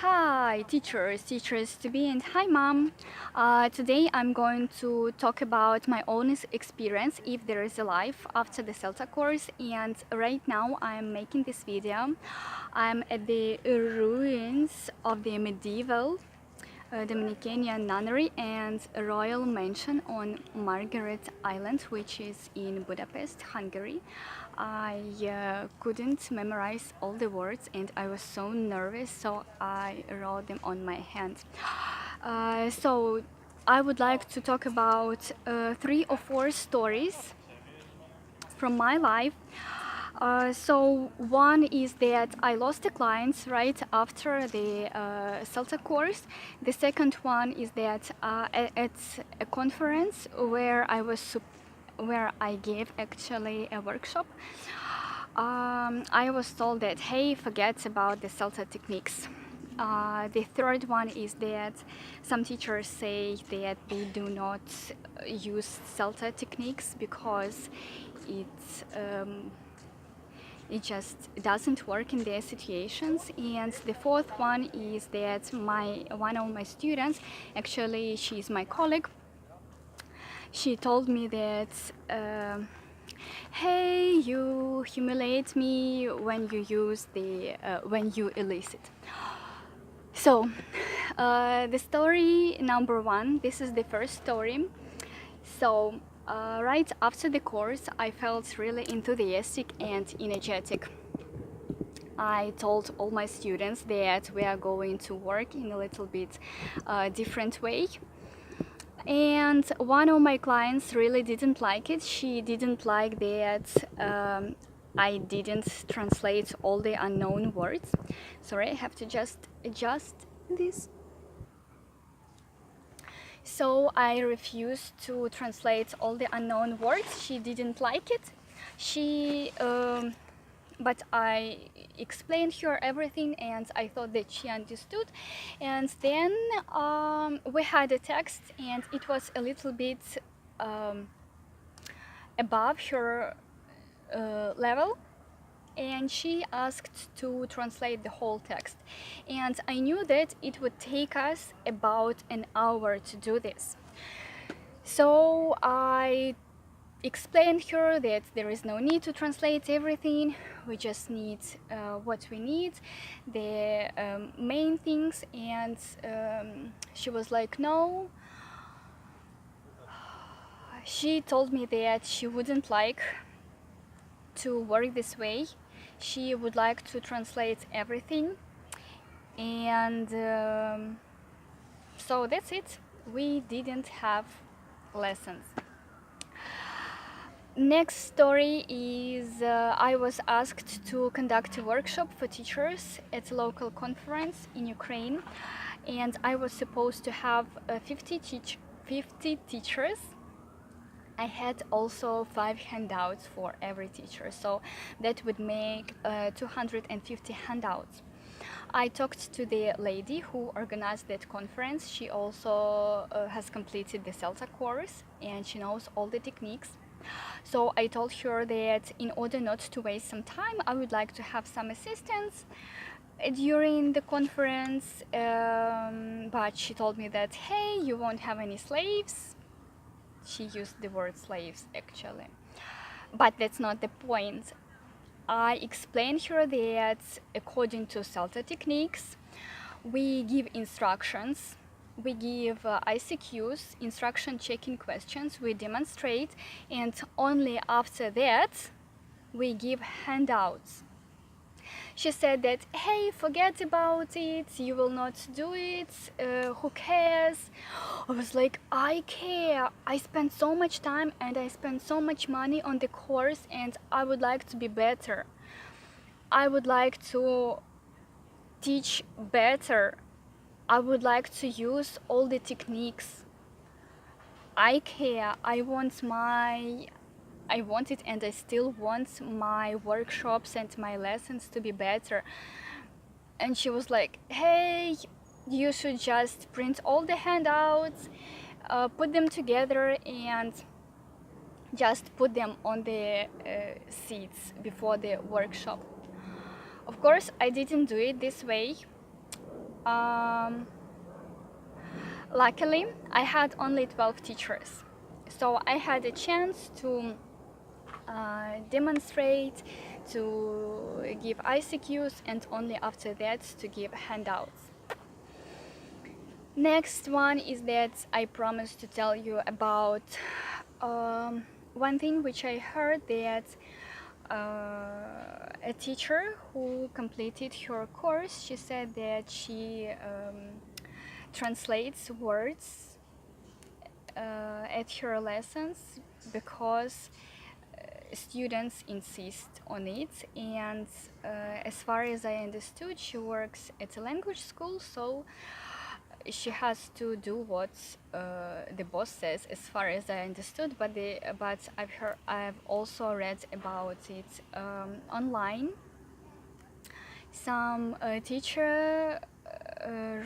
Hi, teachers to be, and hi, mom. Today I'm going to talk about my own experience, if there is a life after the CELTA course. And right now I'm making this video. I'm at the ruins of the medieval Dominicanian nunnery and a royal mansion on Margaret Island, which is in Budapest, Hungary. I couldn't memorize all the words and I was so nervous, so I wrote them on my hand. So I would like to talk about 3 or 4 stories from my life. So one is that I lost a client right after the CELTA course. The second one is that at a conference where I gave actually a workshop, I was told that, hey, forget about the CELTA techniques. The third one is that some teachers say that they do not use CELTA techniques because it's it just doesn't work in their situations. And the fourth one is that one of my students, actually she's my colleague, she told me that hey, you humiliate me when you elicit. So the story number 1, this is the first story. So right after the course, I felt really enthusiastic and energetic. I told all my students that we are going to work in a little bit different way. And one of my clients really didn't like it. She didn't like that I didn't translate all the unknown words. Sorry, I have to just adjust this. So I refused to translate all the unknown words. She didn't like it. But I explained her everything and I thought that she understood. And then we had a text and it was a little bit above her level. And she asked to translate the whole text. And I knew that it would take us about an hour to do this. So I explained her that there is no need to translate everything, we just need what we need, the main things, and she was like, no. She told me that she wouldn't like to work this way. She would like to translate everything, and so that's it. We didn't have lessons. Next story is I was asked to conduct a workshop for teachers at a local conference in Ukraine, and I was supposed to have 50 teachers. I had also 5 handouts for every teacher, so that would make 250 handouts. I talked to the lady who organized that conference. She also has completed the CELTA course and she knows all the techniques. So I told her that in order not to waste some time, I would like to have some assistance during the conference, but she told me that, hey, you won't have any slaves. She used the word slaves actually, but that's not the point. I explained her that according to CELTA techniques, we give instructions, we give ICQs, instruction checking questions, we demonstrate, and only after that we give handouts. She said that, hey, forget about it, you will not do it, who cares? I was like, I care. I spent so much time and I spent so much money on the course and I would like to be better. I would like to teach better. I would like to use all the techniques. I care. I want it and I still want my workshops and my lessons to be better. And she was like, hey, you should just print all the handouts, put them together and just put them on the seats before the workshop. Of course, I didn't do it this way. Luckily, I had only 12 teachers, so I had a chance to demonstrate, to give ICQs, and only after that to give handouts. Next one is that I promised to tell you about one thing which I heard, that a teacher who completed her course, she said that she translates words at her lessons because students insist on it, and as far as I understood, she works at a language school, so she has to do what the boss says, as far as I understood. But I've also read about it online. Some teacher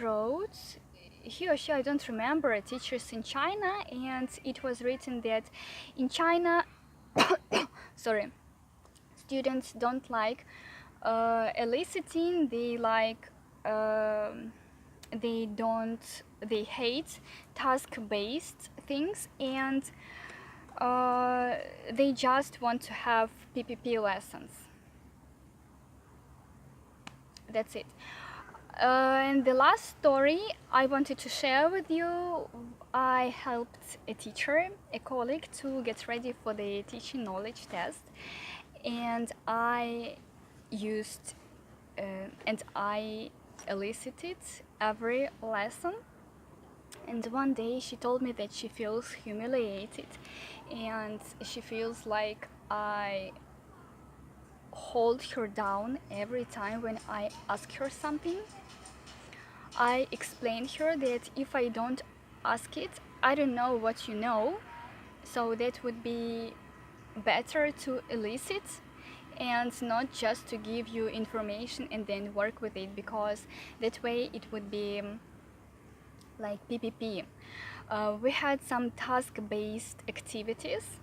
wrote, he or she, I don't remember, teachers in China, and it was written that in China, sorry, students don't like eliciting. They like they hate task-based things, and they just want to have PPP lessons. That's it. And the last story I wanted to share with you, I helped a teacher, a colleague, to get ready for the teaching knowledge test, and I used and I elicited every lesson. And one day she told me that she feels humiliated, and she feels like I hold her down every time when I ask her something. I explained her that if I don't ask it, I don't know what you know, so that would be better to elicit and not just to give you information and then work with it, because that way it would be like PPP. We had some task-based activities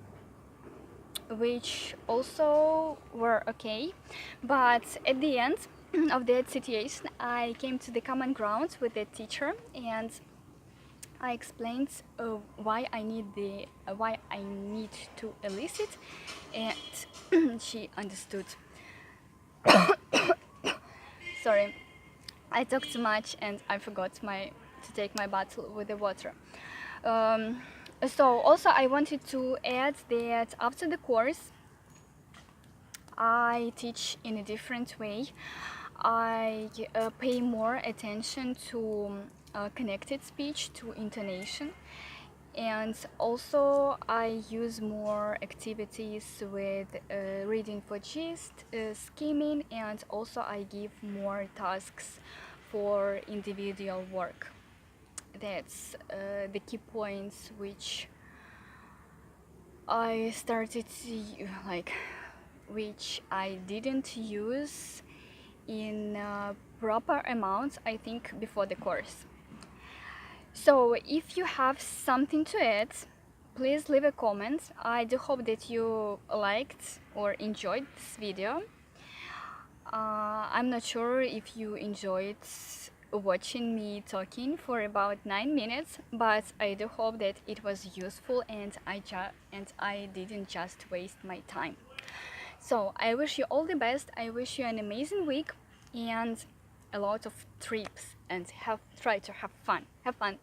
which also were okay, but at the end of that situation I came to the common ground with the teacher, and I explained why I need to elicit, and she understood. Sorry, I talked too much and I forgot to take my bottle with the water. So also I wanted to add that after the course I teach in a different way. I pay more attention to connected speech, to intonation, and also I use more activities with reading for gist, skimming, and also I give more tasks for individual work. That's the key points which I started to, which I didn't use in proper amounts, I think, before the course. So if you have something to add, please leave a comment. I do hope that you liked or enjoyed this video. I'm not sure if you enjoyed watching me talking for about 9 minutes, but I do hope that it was useful and I didn't just waste my time. So I wish you all the best. I wish you an amazing week and a lot of trips, and try to have fun. Have fun.